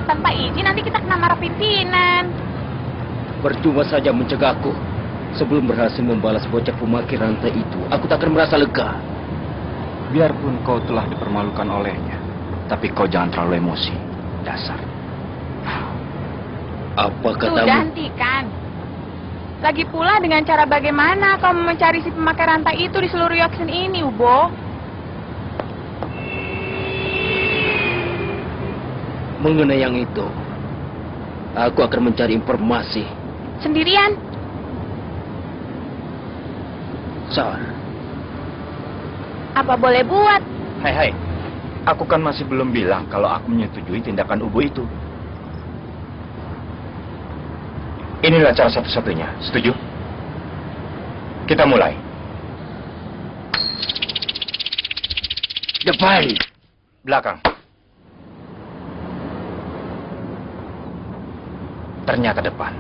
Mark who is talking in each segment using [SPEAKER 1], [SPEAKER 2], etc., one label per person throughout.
[SPEAKER 1] lewat tanpa izin, nanti kita kena marah pimpinan.
[SPEAKER 2] Percuma saja mencegahku. Sebelum berhasil membalas bocah pemakir rantai itu, aku tak akan merasa lega.
[SPEAKER 3] Biarpun kau telah dipermalukan olehnya, tapi kau jangan terlalu emosi. Dasar.
[SPEAKER 2] Apa katamu?
[SPEAKER 1] Sudah, hentikan. Lagi pula dengan cara bagaimana kau mencari si pemakai rantai itu di seluruh Yorkshire ini, Ubo?
[SPEAKER 2] Mengenai yang itu, aku akan mencari informasi.
[SPEAKER 1] Sendirian?
[SPEAKER 2] Sar.
[SPEAKER 1] Apa boleh buat?
[SPEAKER 3] Hai, aku kan masih belum bilang kalau aku menyetujui tindakan Ubo itu. Inilah cara satu-satunya, setuju? Kita mulai.
[SPEAKER 2] Depan.
[SPEAKER 3] Belakang. Ternyata depan.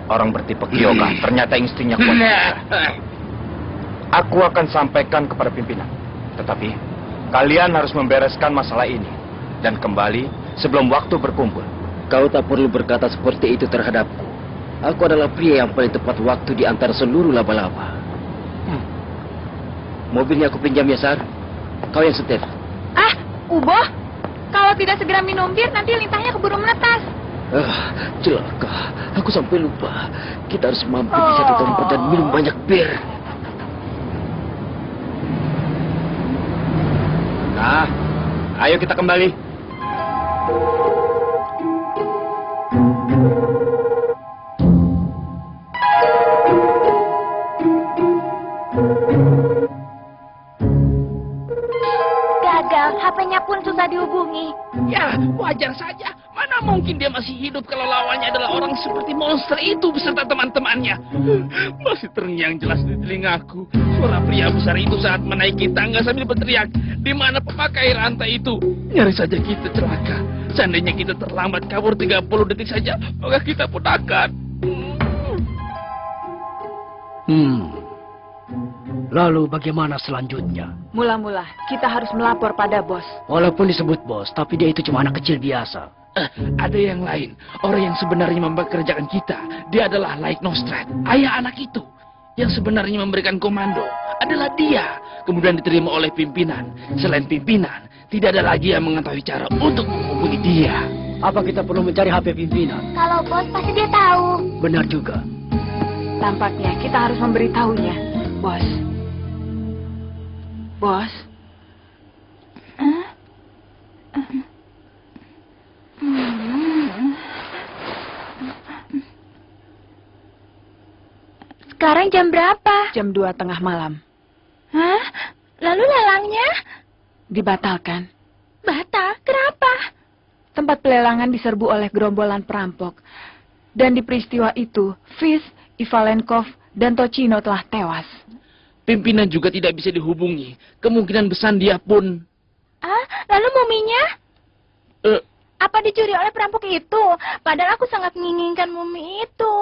[SPEAKER 3] Orang bertipe Kyoga, ternyata instingnya kuat. Aku akan sampaikan kepada pimpinan. Tetapi, kalian harus membereskan masalah ini. Dan kembali sebelum waktu berkumpul.
[SPEAKER 2] Kau tak perlu berkata seperti itu terhadapku. Aku adalah pria yang paling tepat waktu di antara seluruh laba-laba. Mobilnya aku pinjam ya, Sar. Kau yang setir.
[SPEAKER 1] Ah, Ubo, kalau tidak segera minum bir, nanti lintahnya keburu menetas.
[SPEAKER 2] Celaka. Aku sampai lupa. Kita harus mampir di satu tempat dan minum banyak bir.
[SPEAKER 3] Nah, ayo kita kembali.
[SPEAKER 1] Gagal, HP-nya pun susah dihubungi.
[SPEAKER 4] Ya, wajar saja. Mana mungkin dia masih hidup kalau lawannya adalah orang seperti monster itu beserta teman-temannya. Masih terngiang jelas di telingaku. Suara pria besar itu saat menaiki tangga sambil berteriak, "Di mana pemakai rantai itu?" Nyaris saja kita celaka. Seandainya kita terlambat kabur 30 detik saja, maka kita pun akan.
[SPEAKER 5] Lalu bagaimana selanjutnya?
[SPEAKER 1] Mula-mula, kita harus melapor pada bos.
[SPEAKER 5] Walaupun disebut bos, tapi dia itu cuma anak kecil biasa.
[SPEAKER 4] Ada yang lain. Orang yang sebenarnya mempekerjakan kita, dia adalah Laik Nostrat, ayah anak itu. Yang sebenarnya memberikan komando adalah dia. Kemudian diterima oleh pimpinan. Selain pimpinan, tidak ada lagi yang mengetahui cara untuk menghubungi dia.
[SPEAKER 5] Apa kita perlu mencari HP pimpinan?
[SPEAKER 1] Kalau bos pasti dia tahu.
[SPEAKER 5] Benar juga.
[SPEAKER 1] Tampaknya kita harus memberitahunya, bos. Bos?
[SPEAKER 6] Sekarang jam berapa?
[SPEAKER 1] Jam 2 tengah malam.
[SPEAKER 6] Hah? Lalu lelangnya?
[SPEAKER 1] Dibatalkan.
[SPEAKER 6] Batal? Kenapa?
[SPEAKER 1] Tempat pelelangan diserbu oleh gerombolan perampok. Dan di peristiwa itu, Fis, Ivalenkov, dan Tochino telah tewas.
[SPEAKER 4] Pimpinan juga tidak bisa dihubungi. Kemungkinan besar dia pun...
[SPEAKER 6] Ah, lalu muminya? Apa dicuri oleh perampok itu? Padahal aku sangat menginginkan mumi itu.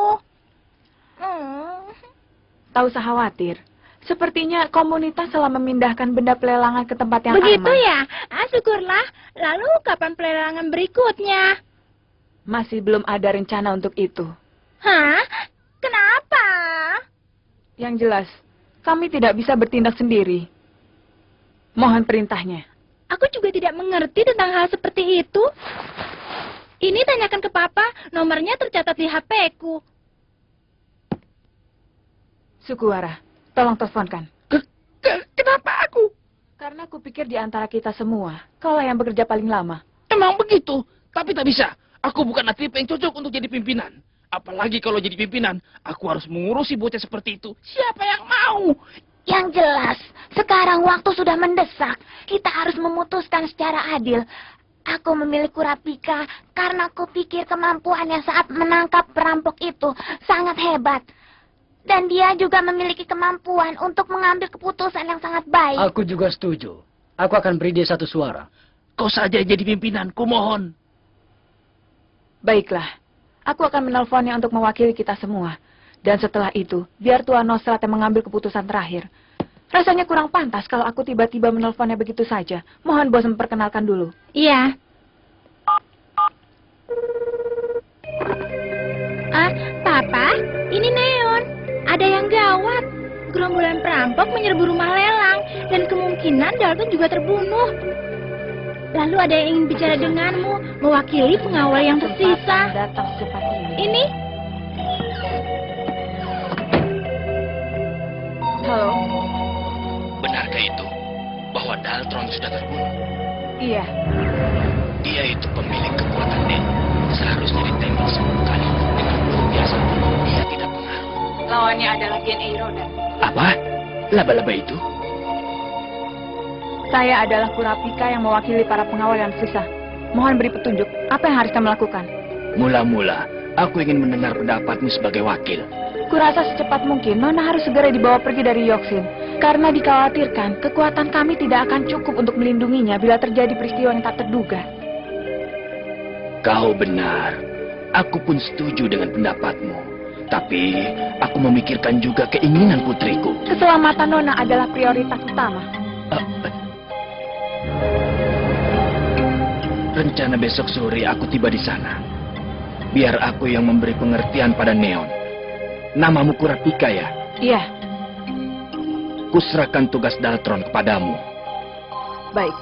[SPEAKER 1] Tak usah khawatir. Sepertinya komunitas telah memindahkan benda pelelangan ke tempat yang
[SPEAKER 6] Begitu
[SPEAKER 1] aman.
[SPEAKER 6] ya? Ah, syukurlah. Lalu kapan pelelangan berikutnya?
[SPEAKER 1] Masih belum ada rencana untuk itu.
[SPEAKER 6] Hah? Kenapa?
[SPEAKER 1] Yang jelas, kami tidak bisa bertindak sendiri. Mohon perintahnya.
[SPEAKER 6] Aku juga tidak mengerti tentang hal seperti itu. Ini tanyakan ke Papa, nomornya tercatat di HP-ku.
[SPEAKER 1] Sukuwara, tolong teleponkan.
[SPEAKER 4] Kenapa aku?
[SPEAKER 1] Karena aku pikir di antara kita semua, kaulah yang bekerja paling lama.
[SPEAKER 4] Emang begitu? Tapi tak bisa. Aku bukan tipe yang cocok untuk jadi pimpinan. Apalagi kalau jadi pimpinan, aku harus mengurusi bocah seperti itu. Siapa yang mau?
[SPEAKER 6] Yang jelas, sekarang waktu sudah mendesak. Kita harus memutuskan secara adil. Aku memilih Kurapika karena aku pikir kemampuannya saat menangkap perampok itu sangat hebat. Dan dia juga memiliki kemampuan untuk mengambil keputusan yang sangat baik.
[SPEAKER 5] Aku juga setuju. Aku akan beri dia satu suara.
[SPEAKER 4] Kau saja jadi pimpinan, kumohon.
[SPEAKER 1] Baiklah, aku akan menelponnya untuk mewakili kita semua. Dan setelah itu, biar Tuan Nostrat yang mengambil keputusan terakhir. Rasanya kurang pantas kalau aku tiba-tiba menelponnya begitu saja. Mohon bos memperkenalkan dulu.
[SPEAKER 6] Iya.
[SPEAKER 7] Gerombolan perampok menyerbu rumah lelang dan kemungkinan Dalton juga terbunuh. Lalu ada yang ingin bicara denganmu, mewakili pengawal yang tersisa.
[SPEAKER 1] Datang secepat ini.
[SPEAKER 7] Ini,
[SPEAKER 1] Halo.
[SPEAKER 4] Benarkah itu bahwa Dalton sudah terbunuh?
[SPEAKER 1] Iya.
[SPEAKER 4] Dia itu pemilik kekuatan Neo. Seharusnya ditembak 10 kali dengan peluru biasa. Dia tidak pengaruh.
[SPEAKER 1] Lawannya adalah DNA Rodan.
[SPEAKER 4] Apa? Laba-laba itu?
[SPEAKER 1] Saya adalah Kurapika yang mewakili para pengawal yang tersisa. Mohon beri petunjuk, apa yang harus kami lakukan?
[SPEAKER 4] Mula-mula, aku ingin mendengar pendapatmu sebagai wakil.
[SPEAKER 1] Kurasa secepat mungkin Nona harus segera dibawa pergi dari Yoksin. Karena dikhawatirkan kekuatan kami tidak akan cukup untuk melindunginya bila terjadi peristiwa yang tak terduga.
[SPEAKER 4] Kau benar. Aku pun setuju dengan pendapatmu. Tapi, aku memikirkan juga keinginan putriku.
[SPEAKER 1] Keselamatan Nona adalah prioritas utama.
[SPEAKER 4] Rencana besok sore aku tiba di sana. Biar aku yang memberi pengertian pada Neon. Namamu Kurapika ya?
[SPEAKER 1] Iya,
[SPEAKER 4] Kuserahkan tugas Daltron kepadamu.
[SPEAKER 1] baik.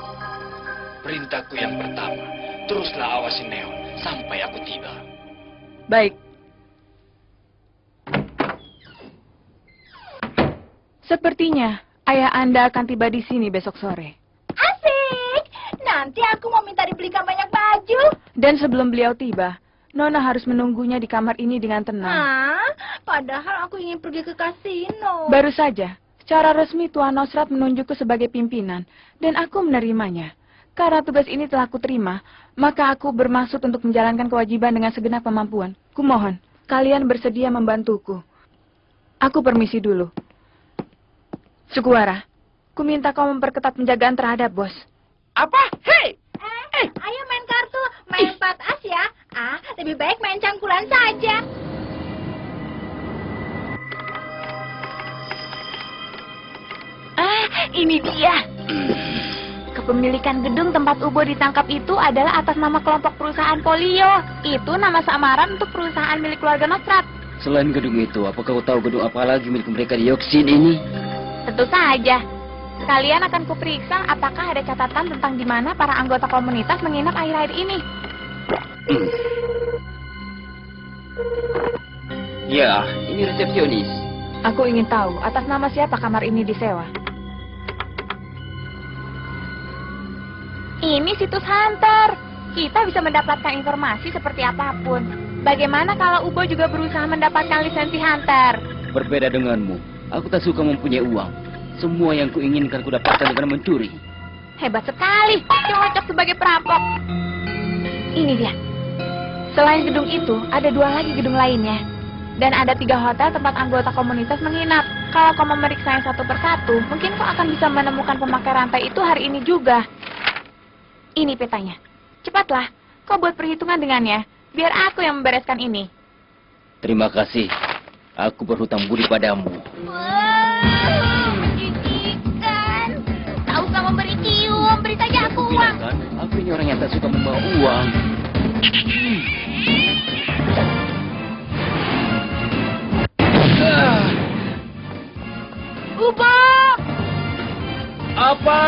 [SPEAKER 4] Perintahku yang pertama, teruslah awasi Neon sampai aku tiba.
[SPEAKER 1] Baik. Sepertinya ayah Anda akan tiba di sini besok sore.
[SPEAKER 7] asik. Nanti aku mau minta dibelikan banyak baju.
[SPEAKER 1] Dan sebelum beliau tiba, Nona harus menunggunya di kamar ini dengan tenang.
[SPEAKER 7] Padahal aku ingin pergi ke kasino.
[SPEAKER 1] Baru saja, secara resmi Tuan Nosrat menunjukku sebagai pimpinan, dan aku menerimanya. Karena tugas ini telah kuterima, maka aku bermaksud untuk menjalankan kewajiban dengan segenap kemampuan. Kumohon, kalian bersedia membantuku. Aku permisi dulu. Sukuwara, ku minta kau memperketat penjagaan terhadap bos.
[SPEAKER 4] Apa? Hei!
[SPEAKER 7] Ayo main kartu, main 4 as ya. Lebih baik main cangkulan saja.
[SPEAKER 6] Ini dia. Kepemilikan gedung tempat Ubo ditangkap itu adalah atas nama kelompok perusahaan Polio. Itu nama samaran untuk perusahaan milik keluarga Nosrat.
[SPEAKER 2] Selain gedung itu, apakah kau tahu gedung apa lagi milik mereka di Yoksin ini?
[SPEAKER 6] Tentu saja. Sekalian akan kuperiksa apakah ada catatan tentang di mana para anggota komunitas menginap akhir-akhir ini.
[SPEAKER 2] Ya, ini resepsionis.
[SPEAKER 1] Aku ingin tahu atas nama siapa kamar ini disewa.
[SPEAKER 6] Ini situs Hunter. Kita bisa mendapatkan informasi seperti apapun. Bagaimana kalau Ubo juga berusaha mendapatkan lisensi Hunter?
[SPEAKER 2] Berbeda denganmu, aku tak suka mempunyai uang. Semua yang kuinginkan kudapatkan dengan mencuri.
[SPEAKER 6] Hebat sekali, cocok sebagai perampok. Ini dia.
[SPEAKER 1] Selain gedung itu, ada 2 lagi gedung lainnya. Dan ada 3 hotel tempat anggota komunitas menginap. Kalau kau memeriksanya satu persatu, mungkin kau akan bisa menemukan pemakai rantai itu hari ini juga.
[SPEAKER 6] Ini petanya. Cepatlah, kau buat perhitungan dengannya. Biar aku yang membereskan ini.
[SPEAKER 2] Terima kasih. Aku berhutang budi padamu.
[SPEAKER 6] Wah, menjijikan. Tak usah memberi cium, beri saja aku uang.
[SPEAKER 2] Bilang kan, aku ini orang yang tak suka membawa uang.
[SPEAKER 6] Ubo!
[SPEAKER 4] Apa?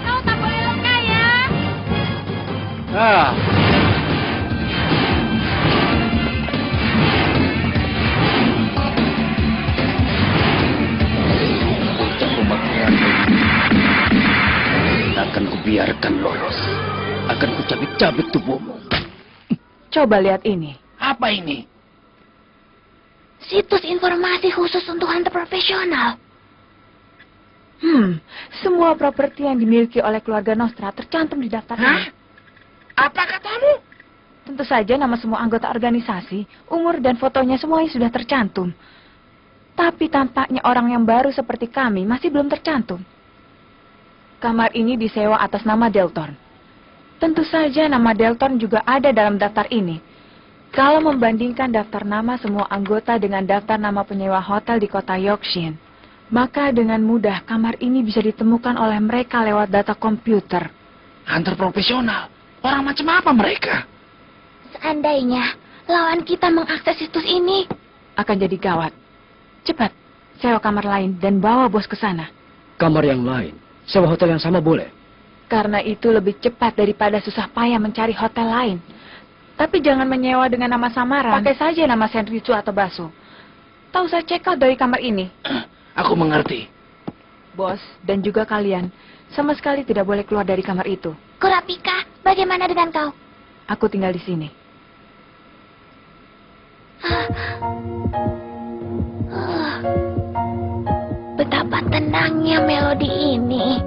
[SPEAKER 6] Kau tak boleh lengah ya.
[SPEAKER 2] Bocah pemakiran akan kubiarkan lolos. Akan kucabik-cabik tubuhmu.
[SPEAKER 1] Coba lihat ini.
[SPEAKER 4] Apa ini?
[SPEAKER 6] Situs informasi khusus untuk hunter profesional.
[SPEAKER 1] Semua properti yang dimiliki oleh keluarga Nostra tercantum di daftar ini.
[SPEAKER 4] Apa katamu?
[SPEAKER 1] Tentu saja nama semua anggota organisasi, umur dan fotonya semuanya sudah tercantum. Tapi tampaknya orang yang baru seperti kami masih belum tercantum. Kamar ini disewa atas nama Delton. Tentu saja nama Delton juga ada dalam daftar ini. Kalau membandingkan daftar nama semua anggota dengan daftar nama penyewa hotel di kota Yoksin, maka dengan mudah kamar ini bisa ditemukan oleh mereka lewat data komputer.
[SPEAKER 4] Hunter profesional. Orang macam apa mereka?
[SPEAKER 6] Seandainya lawan kita mengakses situs ini,
[SPEAKER 1] Akan jadi gawat. Cepat, sewa kamar lain dan bawa bos ke sana.
[SPEAKER 5] Kamar yang lain, sewa hotel yang sama boleh.
[SPEAKER 1] Karena itu lebih cepat daripada susah payah mencari hotel lain. Tapi jangan menyewa dengan nama samaran. Pakai saja nama Senritsu atau Baso. Tak usah check out dari kamar ini.
[SPEAKER 4] Aku mengerti.
[SPEAKER 1] Bos, dan juga kalian, sama sekali tidak boleh keluar dari kamar itu.
[SPEAKER 6] Kurapika, bagaimana dengan kau?
[SPEAKER 1] Aku tinggal di sini.
[SPEAKER 6] Betapa tenangnya melodi ini.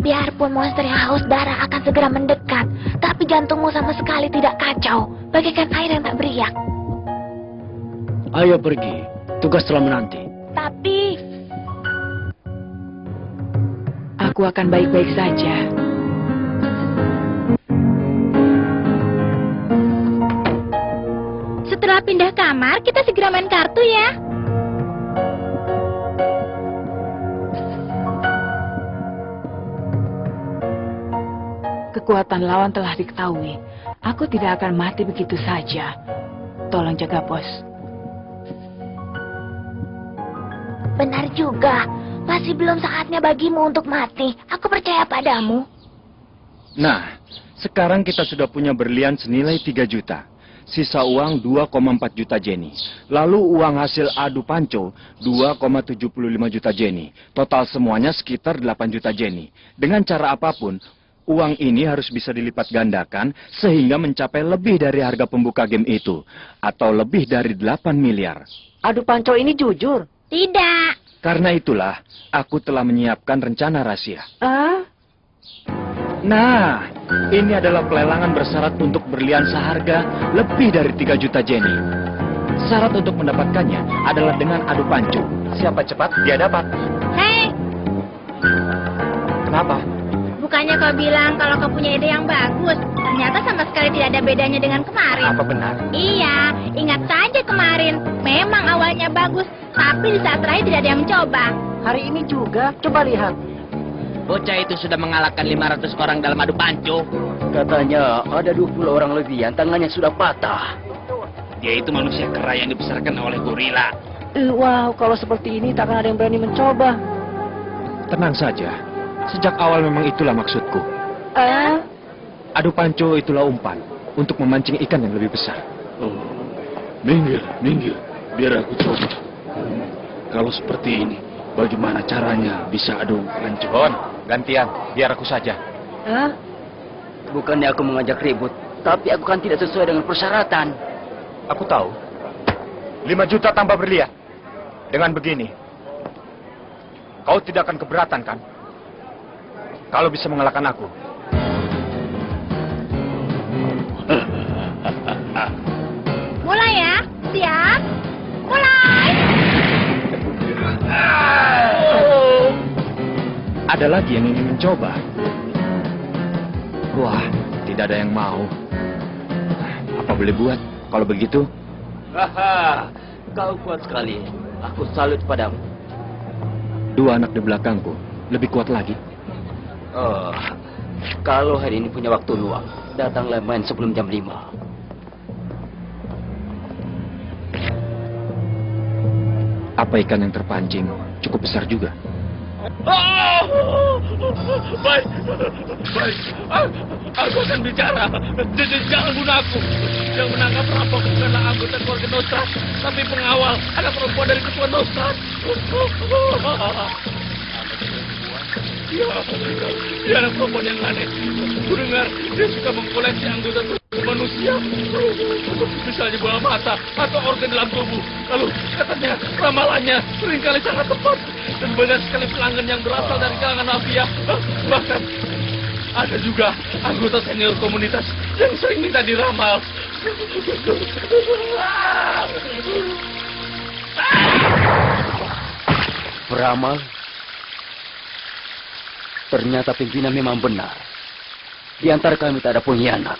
[SPEAKER 6] Biarpun monster yang haus darah akan segera mendekat, tapi jantungmu sama sekali tidak kacau, bagaikan air yang tak beriak.
[SPEAKER 5] Ayo pergi, tugas telah menanti.
[SPEAKER 6] Tapi
[SPEAKER 1] Aku akan baik-baik saja.
[SPEAKER 7] Setelah pindah kamar, kita segera main kartu ya.
[SPEAKER 1] Kekuatan lawan telah diketahui. Aku tidak akan mati begitu saja. Tolong jaga bos.
[SPEAKER 6] benar juga, masih belum saatnya bagimu untuk mati. Aku percaya padamu.
[SPEAKER 3] Nah, sekarang kita sudah punya berlian senilai 3 juta. Sisa uang 2,4 juta jeni. Lalu uang hasil adu panco 2,75 juta jeni. Total semuanya sekitar 8 juta jeni. Dengan cara apapun, uang ini harus bisa dilipat gandakan sehingga mencapai lebih dari harga pembuka game itu. Atau lebih dari 8 miliar.
[SPEAKER 5] Adu panco ini jujur.
[SPEAKER 7] Tidak.
[SPEAKER 3] Karena itulah, aku telah menyiapkan rencana rahasia. Nah, ini adalah pelelangan bersyarat untuk berlian seharga lebih dari 3 juta jeni. Syarat untuk mendapatkannya adalah dengan adu panco. Siapa cepat, dia dapat.
[SPEAKER 7] Hei,
[SPEAKER 3] Kenapa?
[SPEAKER 7] bukannya kau bilang kalau kau punya ide yang bagus? Ternyata sama sekali tidak ada bedanya dengan kemarin.
[SPEAKER 3] Apa benar?
[SPEAKER 7] Iya, ingat saja kemarin. Memang awalnya bagus, tapi di saat terakhir tidak ada yang mencoba.
[SPEAKER 5] Hari ini juga, coba lihat.
[SPEAKER 2] Bocah itu sudah mengalahkan 500 orang dalam adu panco.
[SPEAKER 5] Katanya ada 20 orang lebih yang tangannya sudah patah.
[SPEAKER 4] Dia itu manusia kera yang dibesarkan oleh gorila.
[SPEAKER 5] Wow, kalau seperti ini tak akan ada yang berani mencoba.
[SPEAKER 3] Tenang saja. Sejak awal memang itulah maksudku. Adu panco itulah umpan untuk memancing ikan yang lebih besar.
[SPEAKER 4] Minggir, minggir. Biar aku coba. Kalau seperti ini, bagaimana caranya bisa adu panco?
[SPEAKER 3] Bon, gantian. Biar aku saja.
[SPEAKER 5] Bukannya aku mengajak ribut, tapi aku kan tidak sesuai dengan persyaratan.
[SPEAKER 3] Aku tahu. 5 juta tambah berlian. Dengan begini, kau tidak akan keberatan, kan? Kalau bisa mengalahkan aku.
[SPEAKER 7] Mulai ya, siap? Mulai!
[SPEAKER 3] Ada lagi yang ingin mencoba. Wah, tidak ada yang mau. Apa boleh buat? Kalau begitu,
[SPEAKER 2] Haha, kau kuat sekali. Aku salut padamu.
[SPEAKER 3] 2 anak di belakangku lebih kuat lagi.
[SPEAKER 2] Oh, kalau hari ini punya waktu luang, datanglah main sebelum jam 5.
[SPEAKER 3] Apa ikan yang terpancing cukup besar juga?
[SPEAKER 4] Baik, baik. Aku akan bicara. Jangan bunuh aku. Yang menangkap perampok bukanlah anggota keluarga Nostra, tapi pengawal, anak perempuan dari ketua Nostra. Ya, anak perempuan yang aneh. Ku dengar dia suka mengkoleksi anggota tubuh manusia. Misalnya bola mata atau organ dalam tubuh. Lalu katanya ramalannya seringkali sangat tepat. Dan banyak sekali pelanggan yang berasal dari kalangan mafia. Bahkan ada juga anggota senior komunitas yang sering minta diramal.
[SPEAKER 5] Beramal? Ternyata pimpinan memang benar. Di antara kami tak ada pengkhianat.